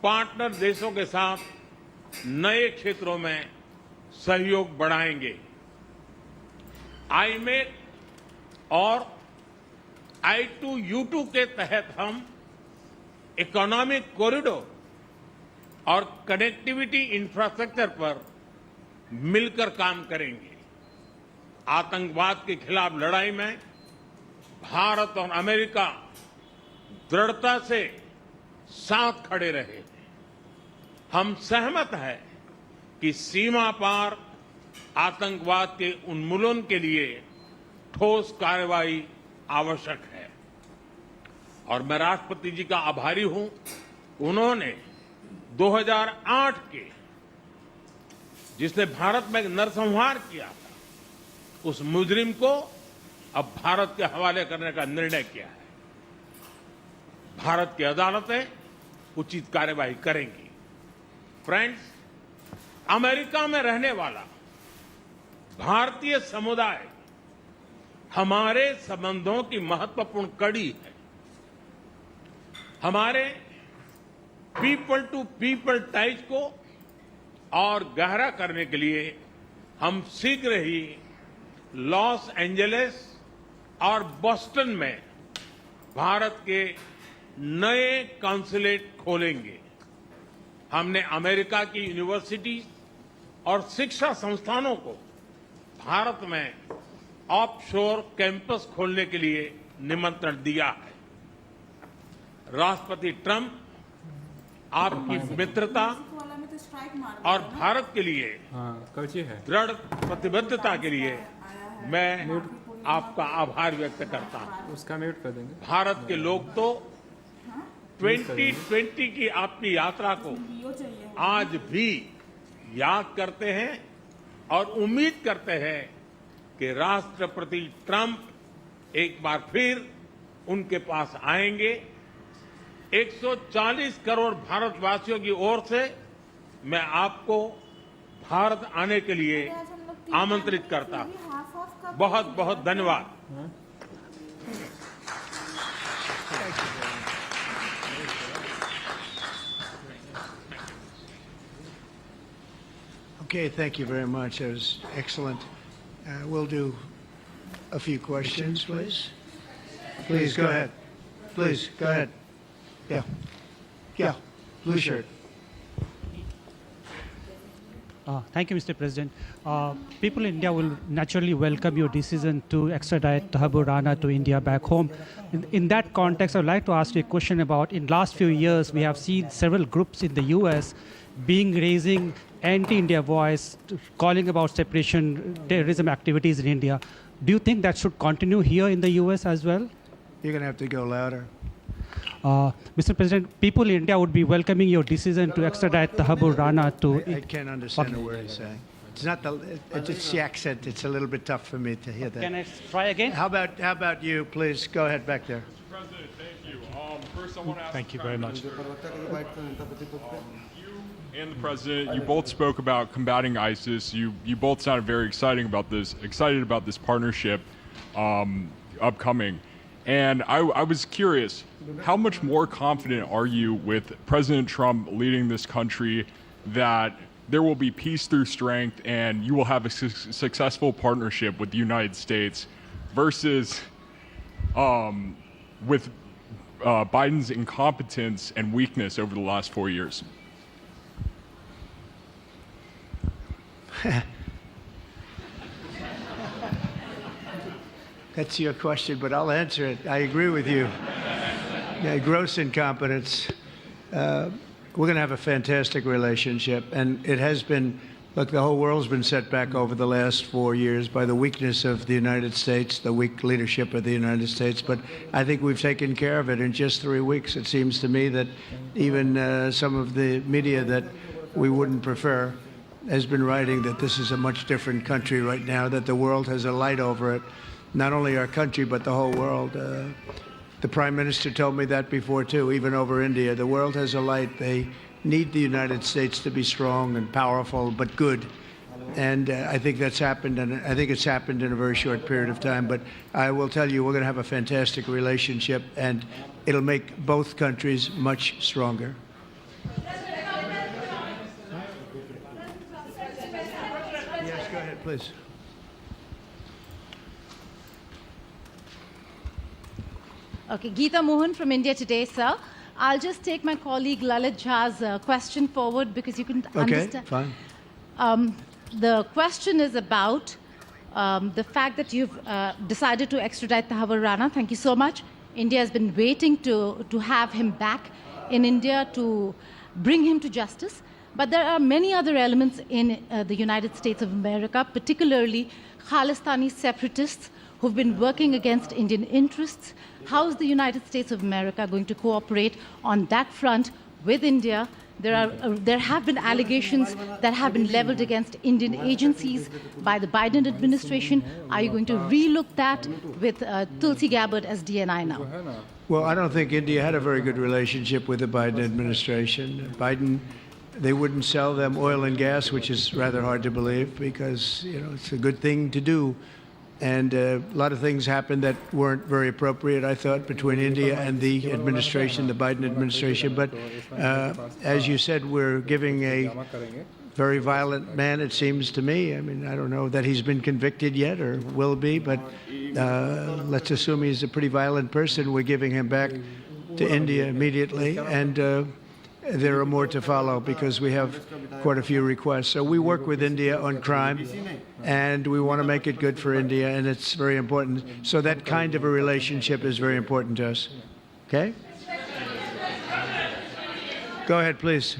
Partner देशों के साथ नए क्षेत्रों में सहयोग बढ़ाएंगे। आईमेक और I2U2 के तहत हम इकोनॉमिक कॉरिडोर और कनेक्टिविटी इंफ्रास्ट्रक्चर पर मिलकर काम करेंगे। आतंकवाद के खिलाफ लड़ाई में भारत और अमेरिका दृढ़ता से साथ खड़े रहे। हम सहमत हैं कि सीमा पार आतंकवाद के उन्मूलन के लिए ठोस कार्रवाई आवश्यक है और मैं राष्ट्रपति जी का आभारी हूं। उन्होंने 2008 के जिसने भारत में नरसंहार किया था उस मुजरिम को अब भारत के हवाले करने का निर्णय किया है। भारत की अदालतें उचित कार्यवाही करेंगी। फ्रेंड्स, अमेरिका में रहने वाला भारतीय समुदाय हमारे संबंधों की महत्वपूर्ण कड़ी है। हमारे पीपल टू पीपल टाइज को और गहरा करने के लिए हम शीघ्र ही लॉस एंजलिस और बोस्टन में भारत के नए कॉन्सुलेट खोलेंगे। हमने अमेरिका की यूनिवर्सिटी और शिक्षा संस्थानों को भारत में ऑफशोर कैंपस खोलने के लिए निमंत्रण दिया है। राष्ट्रपति ट्रंप आपकी मित्रता और भारत के लिए दृढ़ प्रतिबद्धता के लिए मैं आपका आभार व्यक्त करता हूं। उसका म्यूट कर देंगे। भारत के लोग तो 2020 की आपकी यात्रा को आज भी याद करते हैं और उम्मीद करते हैं कि राष्ट्रपति ट्रंप एक बार फिर उनके पास आएंगे। 140 करोड़ भारतवासियों की ओर से मैं आपको भारत आने के लिए आमंत्रित करता हूं। बहुत बहुत धन्यवाद। Okay, thank you very much. That was excellent. We'll do a few questions, please. Please, go ahead. Please, go ahead. Yeah. Yeah. Blue shirt. Thank you, Mr. President. People in India will naturally welcome your decision to extradite Thakur Rana to India back home. In that context, I would like to ask you a question about, in last few years, we have seen several groups in the U.S. raising anti-India voice, calling about separation, terrorism activities in India. Do you think that should continue here in the U.S. as well? You're going to have to go louder. Mr. President, people in India would be welcoming your decision to extradite Thakur Rana to... I can't understand a word he's saying. It's not it's the accent. It's a little bit tough for me to hear that. Can I try again? How about you, please? Go ahead back there. Mr. President, thank you. First, I want to ask Thank you very much. You and the President, you both spoke about combating ISIS. You both sounded very excited about this partnership upcoming. And I was curious, how much more confident are you with President Trump leading this country that there will be peace through strength and you will have a successful partnership with the United States versus with Biden's incompetence and weakness over the last 4 years? That's your question, but I'll answer it. I agree with you. Yeah, gross incompetence. We're going to have a fantastic relationship, and it has been, look, the whole world's been set back over the last 4 years by the weakness of the United States, the weak leadership of the United States, but I think we've taken care of it in just 3 weeks. It seems to me that even some of the media that we wouldn't prefer has been writing that this is a much different country right now, that the world has a light over it. Not only our country, but the whole world. The Prime Minister told me that before, too, even over India. The world has a light. They need the United States to be strong and powerful, but good. And I think that's happened, and I think it's happened in a very short period of time. But I will tell you, we're going to have a fantastic relationship, and it'll make both countries much stronger. Yes, go ahead, please. Okay, Geeta Mohan from India Today, sir. I'll just take my colleague Lalit Jha's question forward because you can understand. Okay, fine. The question is about the fact that you've decided to extradite Thakur Rana. Thank you so much. India has been waiting to have him back in India to bring him to justice. But there are many other elements in the United States of America, particularly Khalistani separatists who've been working against Indian interests. How is the United States of America going to cooperate on that front with India? There have been allegations that have been leveled against Indian agencies by the Biden administration. Are you going to relook that with Tulsi Gabbard as DNI now? Well, I don't think India had a very good relationship with the Biden administration. They wouldn't sell them oil and gas, which is rather hard to believe because, it's a good thing to do. And a lot of things happened that weren't very appropriate, I thought, between India and the administration, the Biden administration. But as you said, we're giving a very violent man, it seems to me. I mean, I don't know that he's been convicted yet or will be, but let's assume he's a pretty violent person. We're giving him back to India immediately. And there are more to follow because we have quite a few requests. So we work with India on crime, and we want to make it good for India, and it's very important. So that kind of a relationship is very important to us. Okay? Go ahead, please.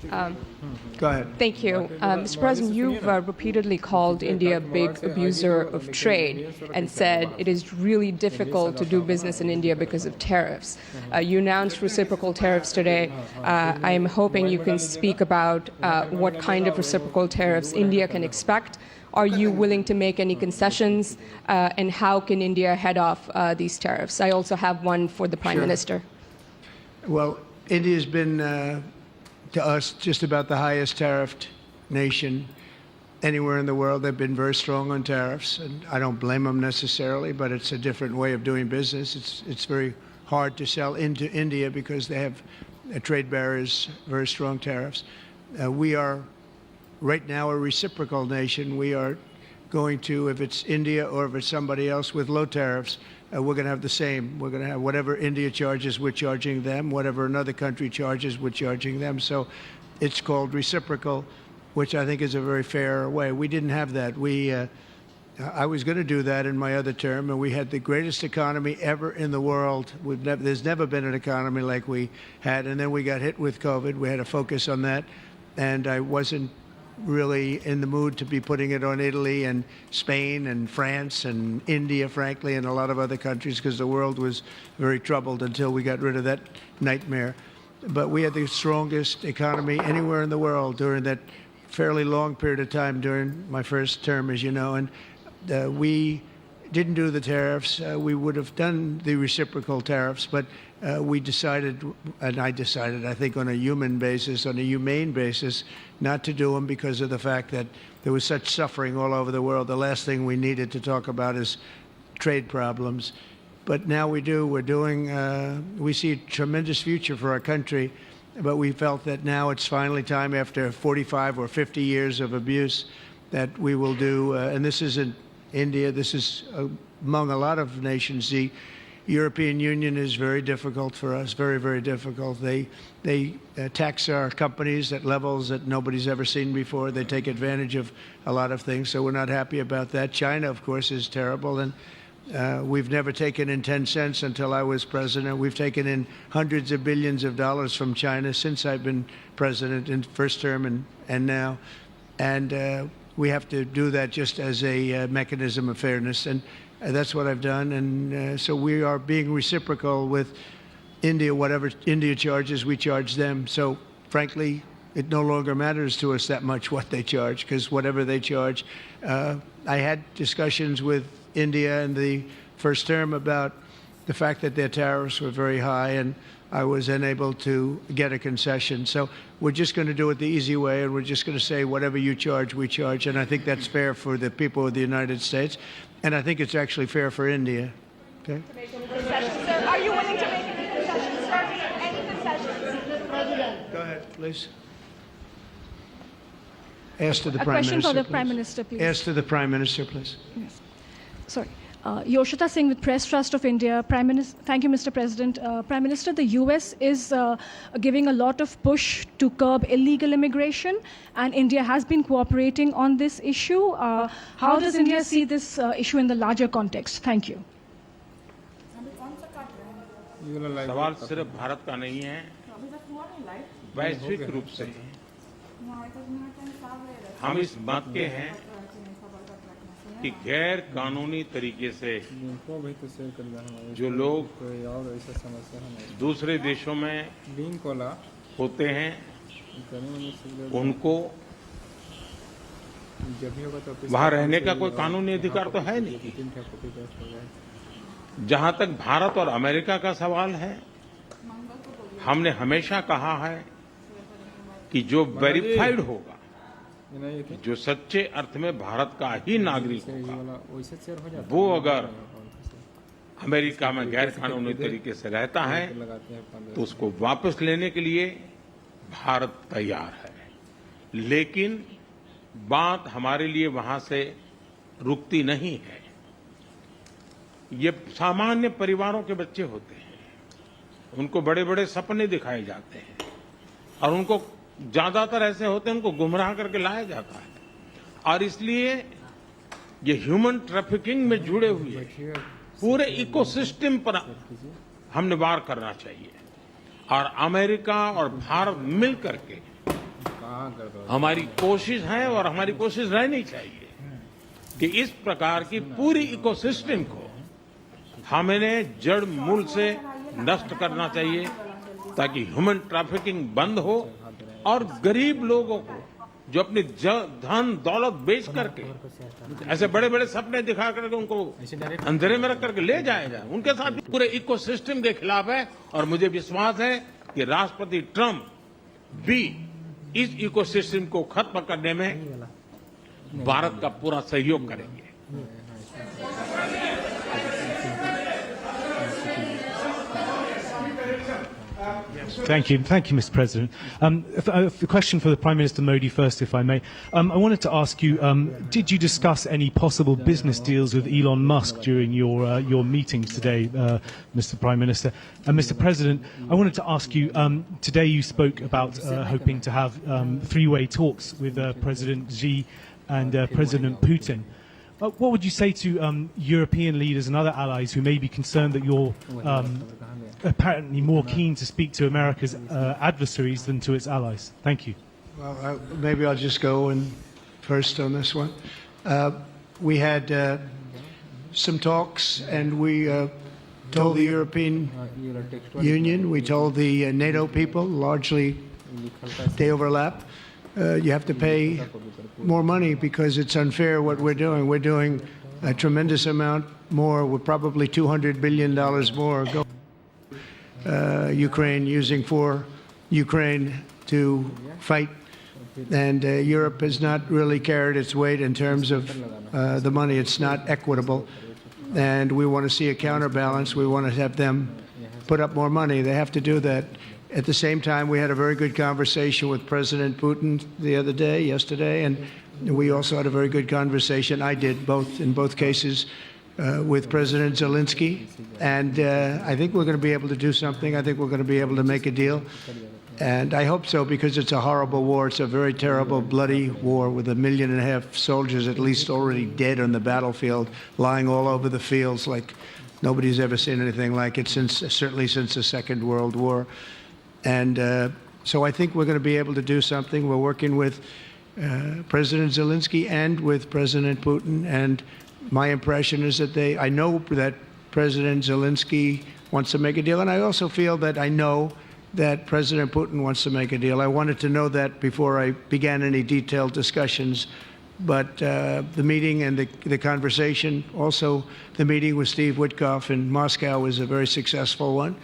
Go ahead. Thank you. Mr. President, you've repeatedly called India a big abuser of trade and said it is really difficult to do business in India because of tariffs. You announced reciprocal tariffs today. I am hoping you can speak about what kind of reciprocal tariffs India can expect. Are you willing to make any concessions? And how can India head off these tariffs? I also have one for the Prime Minister. Well, India's been to us just about the highest tariffed nation anywhere in the world. They've been very strong on tariffs, and I don't blame them necessarily, but it's a different way of doing business. It's very hard to sell into India because they have trade barriers, very strong tariffs. We are right now a reciprocal nation. We are going to, if it's India or if it's somebody else with low tariffs, we're going to have the same. We're going to have whatever India charges, we're charging them. Whatever another country charges, we're charging them. So it's called reciprocal, which I think is a very fair way. We didn't have that. I was going to do that in my other term, and we had the greatest economy ever in the world. There's never been an economy like we had, and then we got hit with COVID. We had to focus on that, and I wasn't really in the mood to be putting it on Italy and Spain and France and India, frankly, and a lot of other countries because the world was very troubled until we got rid of that nightmare. But we had the strongest economy anywhere in the world during that fairly long period of time during my first term, as you know, and we didn't do the tariffs. We would have done the reciprocal tariffs, but we decided, and I decided, I think on a human basis, on a humane basis, not to do them because of the fact that there was such suffering all over the world. The last thing we needed to talk about is trade problems. But now we do. We're doing, we see a tremendous future for our country, but we felt that now it's finally time after 45 or 50 years of abuse that we will do, and this isn't India, this is among a lot of nations. The European Union is very difficult for us, very, very difficult. They tax our companies at levels that nobody's ever seen before. They take advantage of a lot of things, so we're not happy about that. China, of course, is terrible, and we've never taken in 10 cents until I was president. We've taken in hundreds of billions of dollars from China since I've been president in first term and now. And we have to do that just as a mechanism of fairness. And that's what I've done. And so we are being reciprocal with India. Whatever India charges, we charge them. So frankly, it no longer matters to us that much what they charge, because whatever they charge, I had discussions with India in the first term about the fact that their tariffs were very high, and I was unable to get a concession. So we're just going to do it the easy way, and we're just going to say whatever you charge, we charge. And I think that's fair for the people of the United States, and I think it's actually fair for India. Okay? Are you willing to make any concessions, sir? Any concessions? Go ahead, please. Ask to the A Prime question Minister, for the please. Prime Minister, please. Ask to the Prime Minister, please. Yes. Sorry. Yoshita Singh with Press Trust of India. Prime Minister, thank you, Mr. President. Prime Minister, the US is giving a lot of push to curb illegal immigration, and India has been cooperating on this issue. How does India see this issue in the larger context? Thank you. सवाल सिर्फ भारत का नहीं है, वैश्विक रूप से हम इस बात के हैं कि गैर कानूनी तरीके से जो लोग दूसरे देशों में होते हैं उनको वहां रहने का कोई कानूनी अधिकार तो है नहीं। जहां तक भारत और अमेरिका का सवाल है, हमने हमेशा कहा है कि जो वेरीफाइड होगा, जो सच्चे अर्थ में भारत का ही नागरिक होगा, वो अगर अमेरिका में गैर कानूनी तरीके से रहता है तो उसको वापस लेने के लिए भारत तैयार है। लेकिन बात हमारे लिए वहां से रुकती नहीं है। ये सामान्य परिवारों के बच्चे होते हैं, उनको बड़े बड़े सपने दिखाए जाते हैं और उनको ज्यादातर ऐसे होते हैं उनको गुमराह करके लाया जाता है। और इसलिए ये ह्यूमन ट्रैफिकिंग में जुड़े हुए पूरे इकोसिस्टम पर हमने वार करना चाहिए। और अमेरिका और भारत मिल करके हमारी कोशिश है और हमारी कोशिश रहनी चाहिए कि इस प्रकार की पूरी इकोसिस्टम को हमें जड़ मूल से नष्ट करना चाहिए ताकि ह्यूमन ट्रैफिकिंग बंद हो और गरीब लोगों को जो अपनी धन दौलत बेच करके ऐसे बड़े बड़े सपने दिखा करके उनको अंधेरे में रख करके ले जाया जाए, उनके साथ भी पूरे इकोसिस्टम के खिलाफ है। और मुझे विश्वास है कि राष्ट्रपति ट्रंप भी इस इकोसिस्टम को खत्म करने में भारत का पूरा सहयोग करेंगे। Thank you, Mr. President. A question for the Prime Minister Modi first, if I may. I wanted to ask you: did you discuss any possible business deals with Elon Musk during your meetings today, Mr. Prime Minister? And Mr. President, I wanted to ask you: today you spoke about hoping to have three-way talks with President Xi and President Putin. What would you say to European leaders and other allies who may be concerned that you're apparently more keen to speak to America's adversaries than to its allies? Thank you. Well, maybe I'll just go in first on this one. We had some talks, and we told the European Union, we told the NATO people, largely they overlap. You have to pay more money because it's unfair what we're doing. We're doing a tremendous amount more. We're probably $200 billion more Ukraine, using for Ukraine to fight. And Europe has not really carried its weight in terms of the money. It's not equitable. And we want to see a counterbalance. We want to have them put up more money. They have to do that. At the same time, we had a very good conversation with President Putin yesterday, and we also had a very good conversation. I did in both cases, with President Zelensky. And I think we're going to be able to do something. I think we're going to be able to make a deal. And I hope so, because it's a horrible war. It's a very terrible, bloody war with 1.5 million soldiers at least already dead on the battlefield, lying all over the fields like nobody's ever seen anything like it, certainly since the Second World War. And so I think we're going to be able to do something. We're working with President Zelensky and with President Putin. And my impression is that I know that President Zelensky wants to make a deal. And I also feel that I know that President Putin wants to make a deal. I wanted to know that before I began any detailed discussions. But the meeting and the conversation, also the meeting with Steve Witkoff in Moscow, was a very successful one.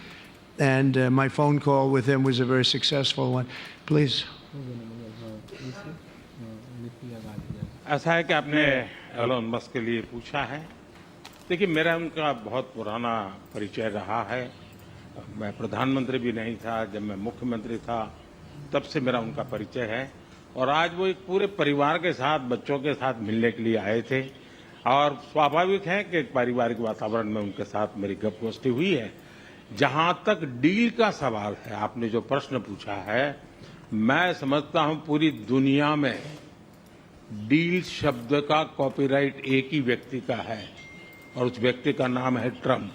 And my phone call with him was a very successful one. Please. ऐसा है कि आपने Elon Musk के लिए पूछा है। देखिए, मेरा उनका बहुत पुराना परिचय रहा है। मैं प्रधानमंत्री भी नहीं था जब मैं मुख्यमंत्री था, तब से मेरा उनका परिचय है और आज वो एक पूरे परिवार के साथ, बच्चों के साथ मिलने के लिए आए थे और स्वाभाविक है कि एक पारिवारिक वातावरण में उनके साथ मेरी गपगोष्ठी हुई है। जहां तक डील का सवाल है, आपने जो प्रश्न पूछा है, मैं समझता हूं पूरी दुनिया में डील शब्द का कॉपीराइट एक ही व्यक्ति का है और उस व्यक्ति का नाम है Trump.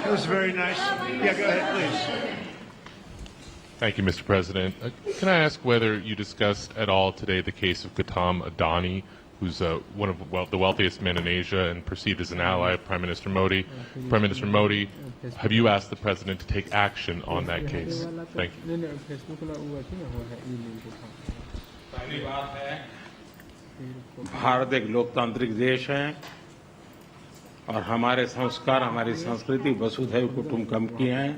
That was very nice. Yeah, go ahead, please. Thank you, Mr. President. Can I ask whether you discussed at all today the case of Gautam Adani, who's one of the wealthiest men in Asia and perceived as an ally of Prime Minister Modi? Prime Minister Modi, have you asked the President to take action on that case? Thank you. पहली बात है, भारत एक लोकतांत्रिक देश है और हमारे संस्कार, हमारी संस्कृति वसुधैव कुटुंबकम की है।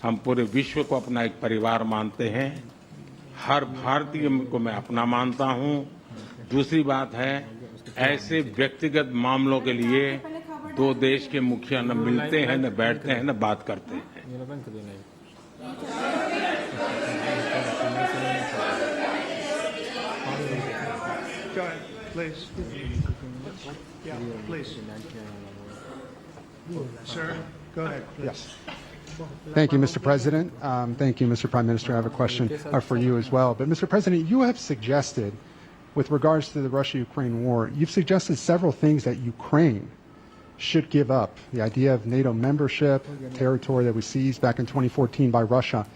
हम पूरे विश्व को अपना एक परिवार मानते हैं। हर भारतीय को मैं अपना मानता हूं। दूसरी बात है, ऐसे व्यक्तिगत मामलों के लिए दो देश के मुखिया न मिलते हैं, न बैठते हैं, न बात करते हैं। Go ahead, please. Yeah, please. Sir, go ahead, please. Yes. Thank you, Mr. President. Thank you, Mr. Prime Minister. I have a question for you as well. But, Mr. President, you have suggested, with regards to the Russia-Ukraine war, you've suggested several things that Ukraine should give up. The idea of NATO membership, territory that was seized back in 2014 by Russia.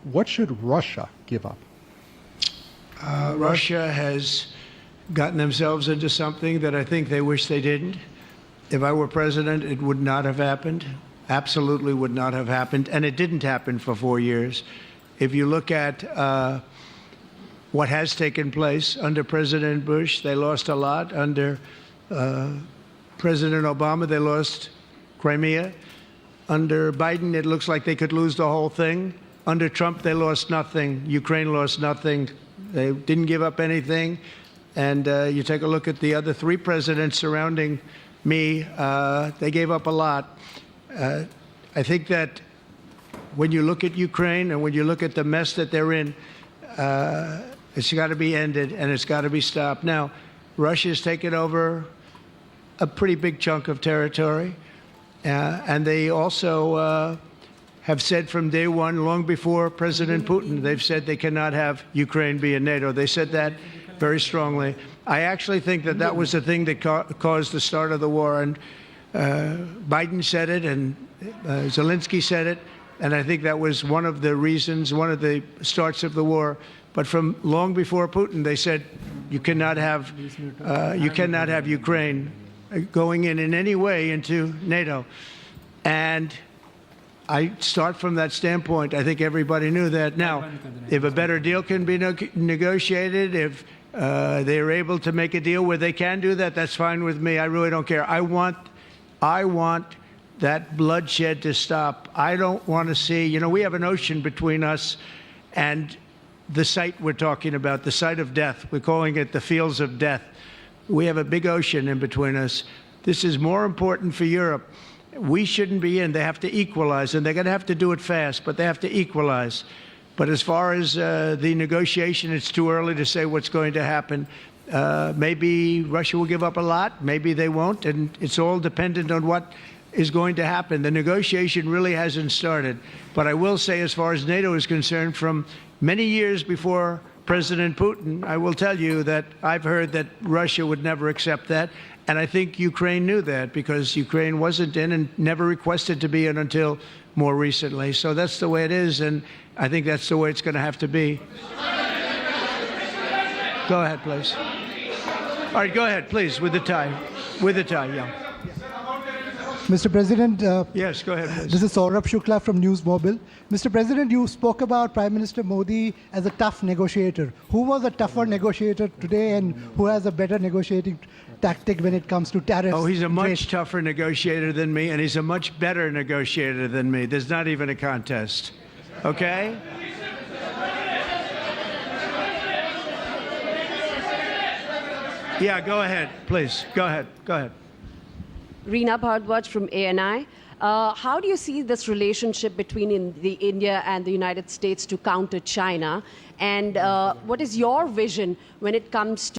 What should Russia give up? Russia has gotten themselves into something that I think they wish they didn't. If I were president, it would not have happened. Absolutely would not have happened. And it didn't happen for 4 years. If you look at what has taken place under President Bush, they lost a lot. Under President Obama, they lost Crimea. Under Biden, it looks like they could lose the whole thing. Under Trump, they lost nothing. Ukraine lost nothing. They didn't give up anything. And you take a look at the other three presidents surrounding me, they gave up a lot. I think that when you look at Ukraine and when you look at the mess that they're in, it's got to be ended and it's got to be stopped. Now, Russia's taken over a pretty big chunk of territory, and they also have said from day one, long before President Putin, they've said they cannot have Ukraine be in NATO. They said that very strongly. I actually think that that was the thing that caused the start of the war, and Biden said it, and Zelensky said it, and I think that was one of the reasons, one of the starts of the war. But from long before Putin, they said you cannot have Ukraine going in any way into NATO. And I start from that standpoint. I think everybody knew that. Now, if a better deal can be negotiated, if they are able to make a deal where they can do that, that's fine with me. I really don't care. I want that bloodshed to stop. I don't want to see, we have an ocean between us and the site we're talking about, the site of death. We're calling it the fields of death. We have a big ocean in between us. This is more important for Europe. We shouldn't be in. They have to equalize, and they're going to have to do it fast, but they have to equalize. But as far as the negotiation, it's too early to say what's going to happen. Maybe Russia will give up a lot. Maybe they won't, and it's all dependent on what is going to happen. The negotiation really hasn't started. But I will say, as far as NATO is concerned, from many years before President Putin, I will tell you that I've heard that Russia would never accept that. And I think Ukraine knew that, because Ukraine wasn't in and never requested to be in until more recently. So that's the way it is, and I think that's the way it's going to have to be. Go ahead, please. All right, go ahead, please, with the tie. With the tie, yeah. Mr. President, yes, go ahead, please. This is Saurabh Shukla from News Mobile. Mr. President, you spoke about Prime Minister Modi as a tough negotiator. Who was a tougher negotiator today, and who has a better negotiating tactic when it comes to tariffs? Oh, he's a much tougher negotiator than me, and he's a much better negotiator than me. There's not even a contest. Okay? Yeah, go ahead, please. Go ahead. Go ahead. Reena Bhardwaj from ANI. How do you see this relationship between India and the United States to counter China? And what is your vision when it comes to